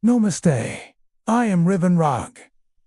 Namaste. I am Riven Rag,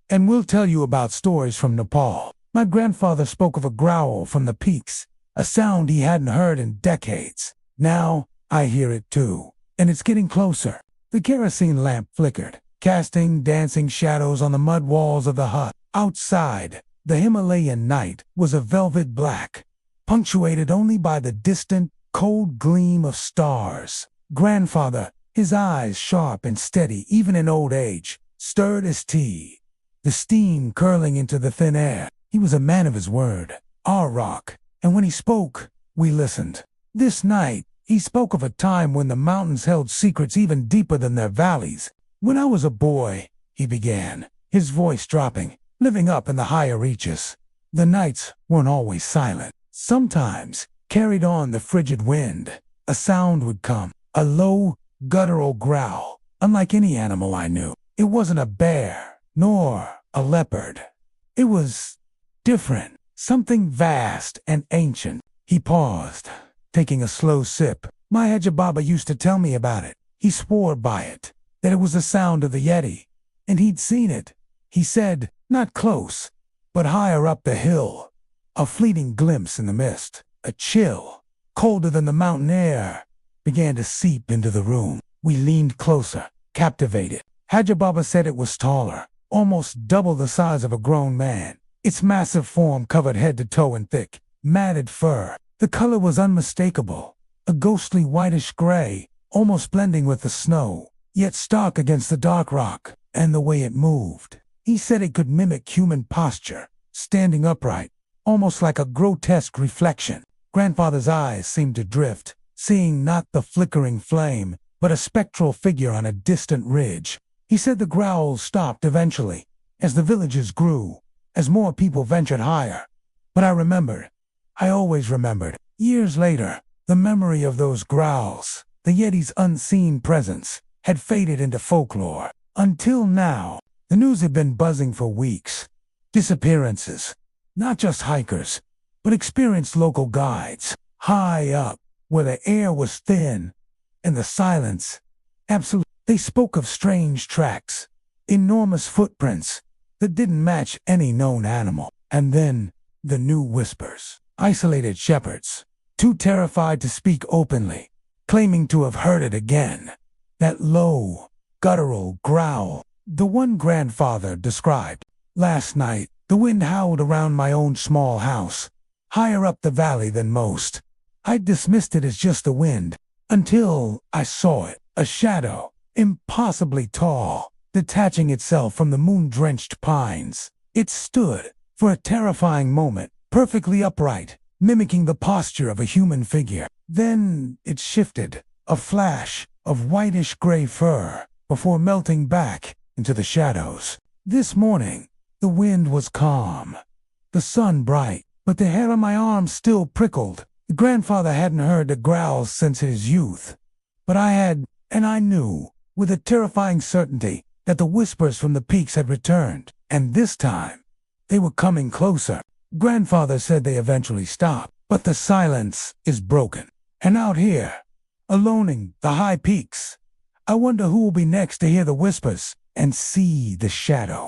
and we'll tell you about stories from Nepal. My grandfather spoke of a growl from the peaks, a sound he hadn't heard in decades. Now, I hear it too, and it's getting closer. The kerosene lamp flickered, casting dancing shadows on the mud walls of the hut. Outside, the Himalayan night was a velvet black, punctuated only by the distant, cold gleam of stars. Grandfather, his eyes sharp and steady even in old age, stirred his tea, the steam curling into the thin air. He was a man of his word, our rock, and when he spoke, we listened. This night, he spoke of a time when the mountains held secrets even deeper than their valleys. When I was a boy, he began, his voice dropping, living up in the higher reaches. The nights weren't always silent. Sometimes, carried on the frigid wind, a sound would come, a low, guttural growl, unlike any animal I knew. It wasn't a bear, nor a leopard. It was different, something vast and ancient. He paused, taking a slow sip. My Baba used to tell me about it. He swore by it, that it was the sound of the Yeti, and he'd seen it. He said, not close, but higher up the hill. A fleeting glimpse in the mist, a chill, colder than the mountain air, began to seep into the room. We leaned closer, captivated. Baba said it was taller, almost double the size of a grown man. Its massive form covered head to toe in thick, matted fur. The color was unmistakable, a ghostly whitish gray, almost blending with the snow, yet stark against the dark rock, and the way it moved. He said it could mimic human posture, standing upright, almost like a grotesque reflection. Grandfather's eyes seemed to drift, seeing not the flickering flame, but a spectral figure on a distant ridge. He said the growls stopped eventually, as the villages grew, as more people ventured higher. But I always remembered, years later, the memory of those growls, the Yeti's unseen presence, had faded into folklore. Until now, the news had been buzzing for weeks. Disappearances, not just hikers, but experienced local guides, high up, where the air was thin, and the silence absolute. They spoke of strange tracks, enormous footprints that didn't match any known animal. And then, the new whispers. Isolated shepherds, too terrified to speak openly, claiming to have heard it again. That low, guttural growl, the one grandfather described. Last night, the wind howled around my own small house, higher up the valley than most. I dismissed it as just the wind, until I saw it, a shadow, impossibly tall, detaching itself from the moon-drenched pines. It stood, for a terrifying moment, perfectly upright, mimicking the posture of a human figure. Then it shifted, a flash of whitish-gray fur, before melting back into the shadows. This morning, the wind was calm, the sun bright, but the hair on my arm still prickled. The grandfather hadn't heard the growls since his youth. But I had, and I knew, with a terrifying certainty, that the whispers from the peaks had returned. And this time, they were coming closer. Grandfather said they eventually stopped, but the silence is broken. And out here, aloning the high peaks, I wonder who will be next to hear the whispers and see the shadow.